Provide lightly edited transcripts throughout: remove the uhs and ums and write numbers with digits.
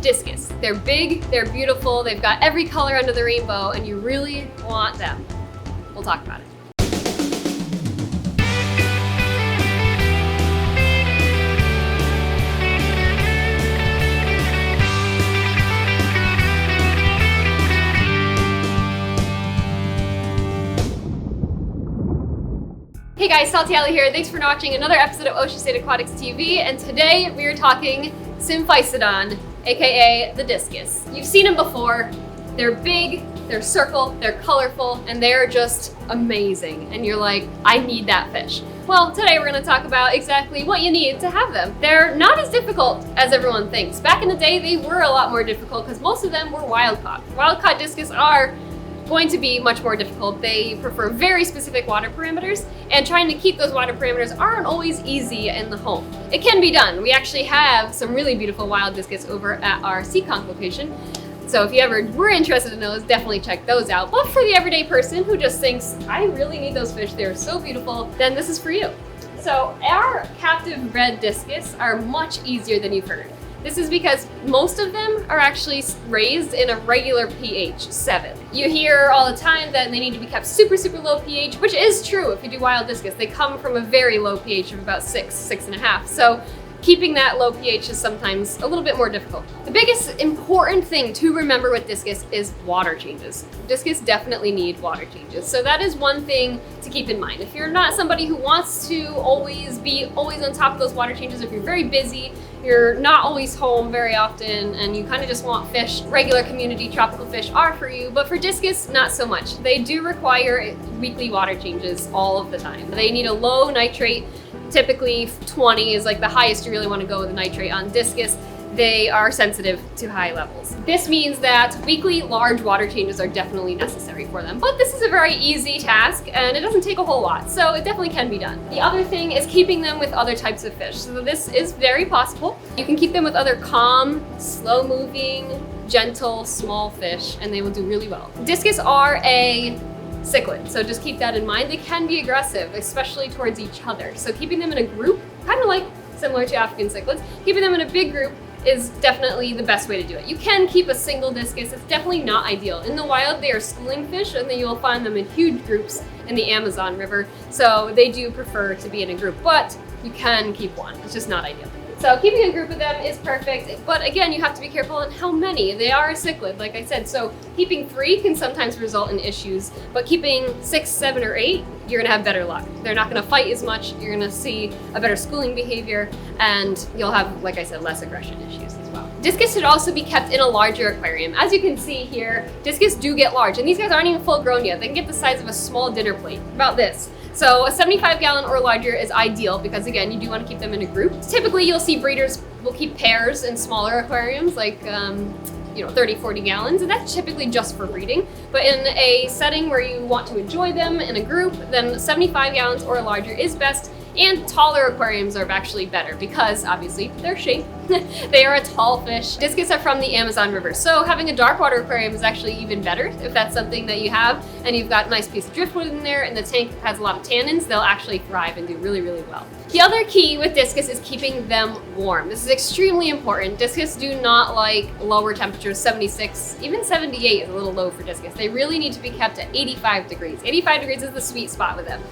Discus. They're big, they're beautiful, they've got every color under the rainbow, and you really want them. We'll talk about it. Hey guys, Salty Alley here. Thanks for watching another episode of Ocean State Aquatics TV, and today we are talking Symphysedon, aka the Discus. You've seen them before. They're big, they're circle, they're colorful, and they're just amazing. And you're like, I need that fish. Well, today we're going to talk about exactly what you need to have them. They're not as difficult as everyone thinks. Back in the day, they were a lot more difficult because most of them were wild caught. Wild caught Discus are going to be much more difficult. They prefer very specific water parameters, and trying to keep those water parameters aren't always easy in the home. It can be done. We actually have some really beautiful wild Discus over at our Seekonk location. So if you ever were interested in those, definitely check those out. But for the everyday person who just thinks, I really need those fish, they're so beautiful, then this is for you. So our captive red Discus are much easier than you've heard. This is because most of them are actually raised in a regular pH 7. You hear all the time that they need to be kept super, super low pH, which is true if you do wild Discus. They come from a very low pH of about 6, 6.5. So keeping that low pH is sometimes a little bit more difficult. The biggest important thing to remember with Discus is water changes. Discus definitely need water changes. So that is one thing to keep in mind. If you're not somebody who wants to always be on top of those water changes, if you're very busy, you're not always home very often, and you kind of just want fish, regular community tropical fish are for you, but for Discus, not so much. They do require weekly water changes all of the time. They need a low nitrate. Typically 20 is like the highest you really want to go with a nitrate on Discus. They are sensitive to high levels. This means that weekly large water changes are definitely necessary for them, but this is a very easy task and it doesn't take a whole lot, so it definitely can be done. The other thing is keeping them with other types of fish. So this is very possible. You can keep them with other calm, slow-moving, gentle, small fish, and they will do really well. Discus are a cichlid, so just keep that in mind. They can be aggressive, especially towards each other. So keeping them in a group, kind of like similar to African cichlids, keeping them in a big group is definitely the best way to do it. You can keep a single Discus, it's definitely not ideal. In the wild, they are schooling fish, and then you'll find them in huge groups in the Amazon River, so they do prefer to be in a group, but you can keep one. It's just not ideal. So keeping a group of them is perfect, but again, you have to be careful on how many. They are a cichlid, like I said, so keeping 3 can sometimes result in issues, but keeping 6, 7, or 8, you're gonna have better luck. They're not gonna fight as much, you're gonna see a better schooling behavior, and you'll have, like I said, less aggression issues as well. Discus should also be kept in a larger aquarium. As you can see here, Discus do get large, and these guys aren't even full grown yet. They can get the size of a small dinner plate, about this. So a 75-gallon or larger is ideal because, again, you do want to keep them in a group. Typically, you'll see breeders will keep pairs in smaller aquariums, like 30, 40 gallons, and that's typically just for breeding. But in a setting where you want to enjoy them in a group, then 75 gallons or larger is best. And taller aquariums are actually better because, obviously, their shape. They are a tall fish. Discus are from the Amazon River, so having a dark water aquarium is actually even better if that's something that you have and you've got a nice piece of driftwood in there and the tank has a lot of tannins. They'll actually thrive and do really, really well. The other key with Discus is keeping them warm. This is extremely important. Discus do not like lower temperatures. 76, even 78 is a little low for Discus. They really need to be kept at 85 degrees. 85 degrees is the sweet spot with them.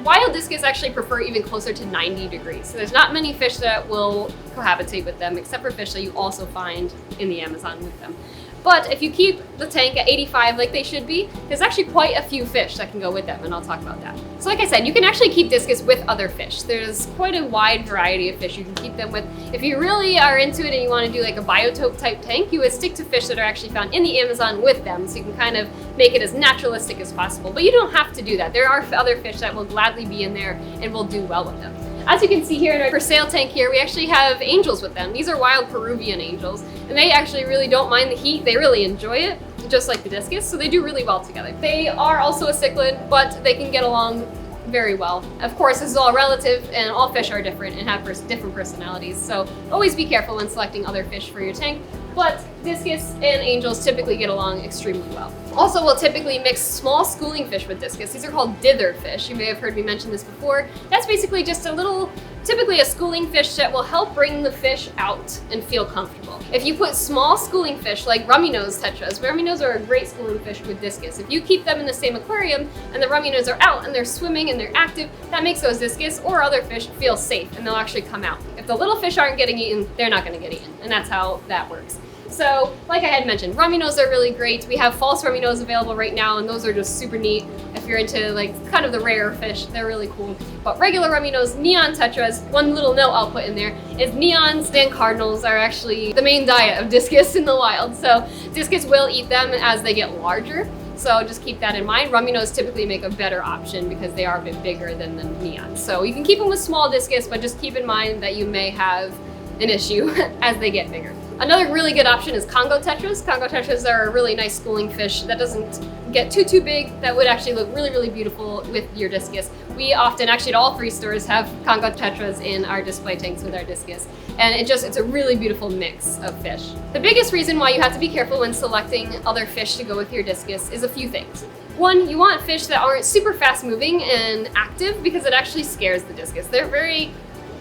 Wild Discus actually prefer even closer to 90 degrees. So there's not many fish that will cohabitate with them, except for fish that you also find in the Amazon with them. But if you keep the tank at 85 like they should be, there's actually quite a few fish that can go with them, and I'll talk about that. So like I said, you can actually keep Discus with other fish. There's quite a wide variety of fish you can keep them with. If you really are into it and you want to do like a biotope type tank, you would stick to fish that are actually found in the Amazon with them, so you can kind of make it as naturalistic as possible. But you don't have to do that. There are other fish that will gladly be in there and will do well with them. As you can see here in our for sale tank here, we actually have angels with them. These are wild Peruvian angels, and they actually really don't mind the heat. They really enjoy it, just like the Discus, so they do really well together. They are also a cichlid, but they can get along very well. Of course, this is all relative, and all fish are different and have different personalities, so always be careful when selecting other fish for your tank. But Discus and angels typically get along extremely well. Also, we'll typically mix small schooling fish with Discus. These are called dither fish. You may have heard me mention this before. That's basically just a little typically a schooling fish set will help bring the fish out and feel comfortable. If you put small schooling fish like rummy nose tetras, rummy nose are a great schooling fish with discus. If you keep them in the same aquarium and the rummy nose are out and they're swimming and they're active, that makes those discus or other fish feel safe and they'll actually come out. If the little fish aren't getting eaten, they're not gonna get eaten, and that's how that works. So, like I had mentioned, rummy nose are really great. We have false rummy nose available right now, and those are just super neat. If you're into like kind of the rare fish, they're really cool. But regular rummy nose neon tetras, one little note I'll put in there is neons and cardinals are actually the main diet of discus in the wild. So discus will eat them as they get larger. So just keep that in mind. Rummy nose typically make a better option because they are a bit bigger than the neons. So you can keep them with small discus, but just keep in mind that you may have an issue as they get bigger. Another really good option is Congo tetras. Congo tetras are a really nice schooling fish that doesn't get too big, that would actually look really beautiful with your discus. We often, actually at all 3 stores, have Congo tetras in our display tanks with our discus. And it's a really beautiful mix of fish. The biggest reason why you have to be careful when selecting other fish to go with your discus is a few things. One, you want fish that aren't super fast moving and active because it actually scares the discus. They're very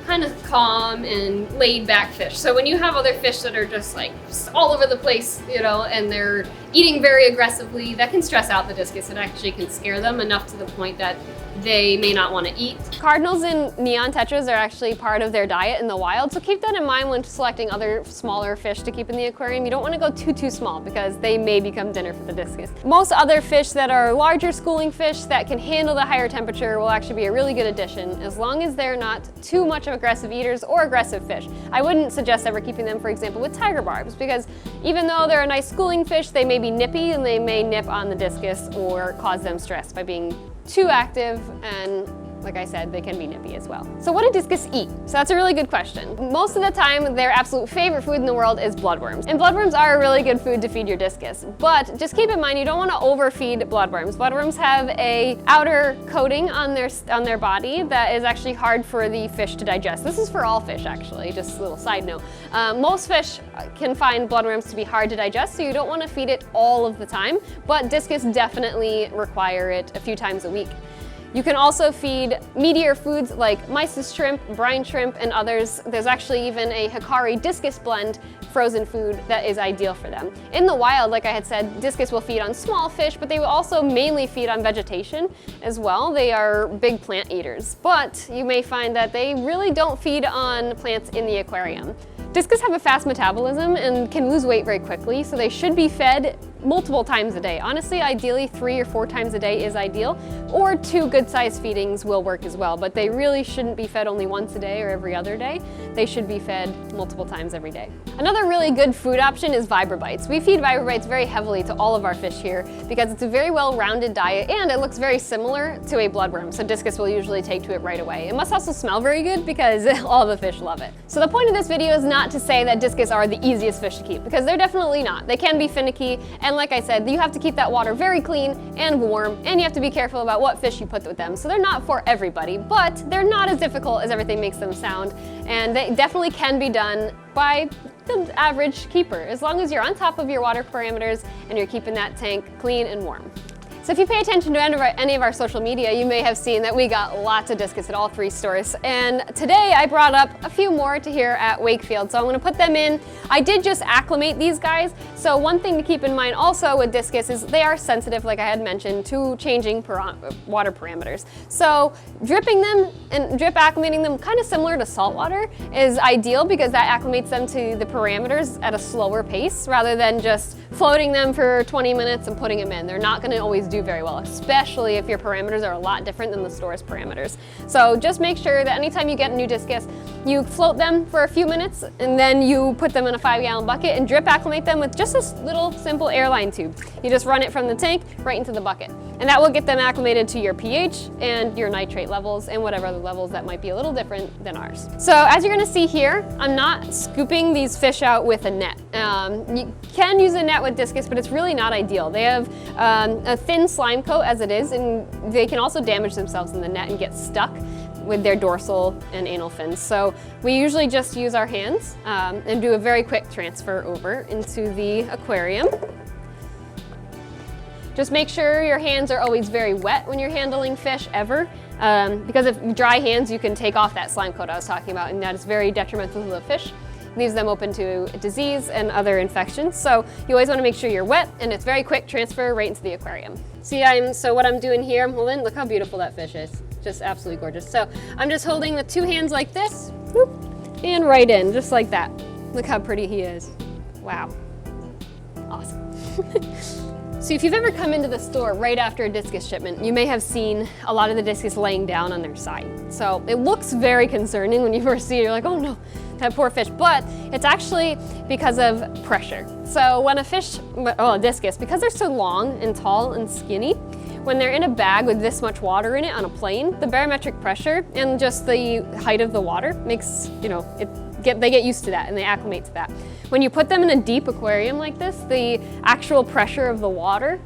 kind of calm and laid back fish. So when you have other fish that are just like all over the place, you know, and they're eating very aggressively, that can stress out the discus and actually can scare them enough to the point that they may not want to eat. Cardinals and neon tetras are actually part of their diet in the wild, so keep that in mind when selecting other smaller fish to keep in the aquarium. You don't want to go too small because they may become dinner for the discus. Most other fish that are larger schooling fish that can handle the higher temperature will actually be a really good addition as long as they're not too much of aggressive eaters or aggressive fish. I wouldn't suggest ever keeping them, for example, with tiger barbs because even though they're a nice schooling fish, they may be nippy and they may nip on the discus or cause them stress by being too active, and like I said, they can be nippy as well. So what do discus eat? So that's a really good question. Most of the time, their absolute favorite food in the world is bloodworms. And bloodworms are a really good food to feed your discus. But just keep in mind, you don't want to overfeed bloodworms. Bloodworms have a outer coating on their body that is actually hard for the fish to digest. This is for all fish, actually, just a little side note. Most fish can find bloodworms to be hard to digest, so you don't want to feed it all of the time, but discus definitely require it a few times a week. You can also feed meatier foods like mysis shrimp, brine shrimp, and others. There's actually even a Hikari discus blend frozen food that is ideal for them. In the wild, like I had said, discus will feed on small fish, but they will also mainly feed on vegetation as well. They are big plant eaters, but you may find that they really don't feed on plants in the aquarium. Discus have a fast metabolism and can lose weight very quickly, so they should be fed multiple times a day. Honestly, ideally 3 or 4 times a day is ideal, or 2 good-sized feedings will work as well, but they really shouldn't be fed only once a day or every other day. They should be fed multiple times every day. Another really good food option is vibrobites. We feed vibrobites very heavily to all of our fish here because it's a very well-rounded diet and it looks very similar to a bloodworm, so discus will usually take to it right away. It must also smell very good because all the fish love it. So the point of this video is not to say that discus are the easiest fish to keep, because they're definitely not. They can be finicky, and like I said, you have to keep that water very clean and warm, and you have to be careful about what fish you put with them. So they're not for everybody, but they're not as difficult as everything makes them sound, and they definitely can be done by the average keeper, as long as you're on top of your water parameters and you're keeping that tank clean and warm. So if you pay attention to any of our social media, you may have seen that we got lots of discus at all 3 stores. And today I brought up a few more to here at Wakefield, so I'm gonna put them in. I did just acclimate these guys, so one thing to keep in mind also with discus is they are sensitive, like I had mentioned, to changing water parameters. So dripping them and drip acclimating them, kind of similar to salt water, is ideal because that acclimates them to the parameters at a slower pace rather than just floating them for 20 minutes and putting them in. They're not gonna always do very well, especially if your parameters are a lot different than the store's parameters. So just make sure that anytime you get a new discus, you float them for a few minutes and then you put them in a 5-gallon bucket and drip acclimate them with just this little simple airline tube. You just run it from the tank right into the bucket. And that will get them acclimated to your pH and your nitrate levels and whatever other levels that might be a little different than ours. So as you're gonna see here, I'm not scooping these fish out with a net. You can use a net with discus, but it's really not ideal. They have a thin slime coat as it is, and they can also damage themselves in the net and get stuck with their dorsal and anal fins. So we usually just use our hands and do a very quick transfer over into the aquarium. Just make sure your hands are always very wet when you're handling fish ever. Because of dry hands, you can take off that slime coat I was talking about, and that is very detrimental to the fish. Leaves them open to disease and other infections. So you always want to make sure you're wet, and it's very quick transfer right into the aquarium. So what I'm doing here, I'm holding, look how beautiful that fish is. Just absolutely gorgeous. So I'm just holding with 2 hands like this, whoop, and right in, just like that. Look how pretty he is. Wow, awesome. So if you've ever come into the store right after a discus shipment, you may have seen a lot of the discus laying down on their side. So it looks very concerning when you first see it, you're like, oh no, that poor fish. But it's actually because of pressure. So when a discus, because they're so long and tall and skinny, when they're in a bag with this much water in it on a plane, the barometric pressure and just the height of the water makes, they get used to that and they acclimate to that. When you put them in a deep aquarium like this, the actual pressure of the water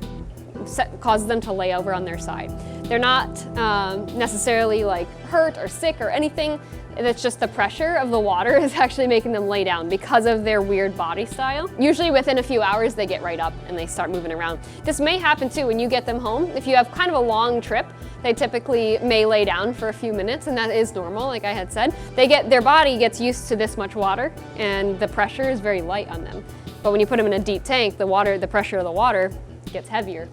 causes them to lay over on their side. They're not necessarily like hurt or sick or anything. It's just the pressure of the water is actually making them lay down because of their weird body style. Usually within a few hours, they get right up and they start moving around. This may happen too when you get them home. If you have kind of a long trip, they typically may lay down for a few minutes, and that is normal, like I had said. Their body gets used to this much water, and the pressure is very light on them. But when you put them in a deep tank, the pressure of the water gets heavier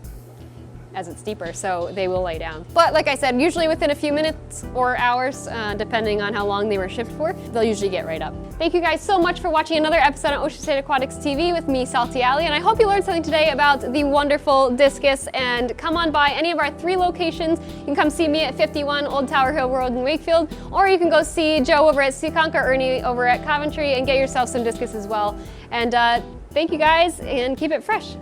as it's deeper, so they will lay down. But like I said, usually within a few minutes or hours, depending on how long they were shipped for, they'll usually get right up. Thank you guys so much for watching another episode of Ocean State Aquatics TV with me, Salty Alley, and I hope you learned something today about the wonderful discus, and come on by any of our 3 locations. You can come see me at 51 Old Tower Hill Road in Wakefield, or you can go see Joe over at Seekonk or Ernie over at Coventry and get yourself some discus as well. And thank you guys, and keep it fresh.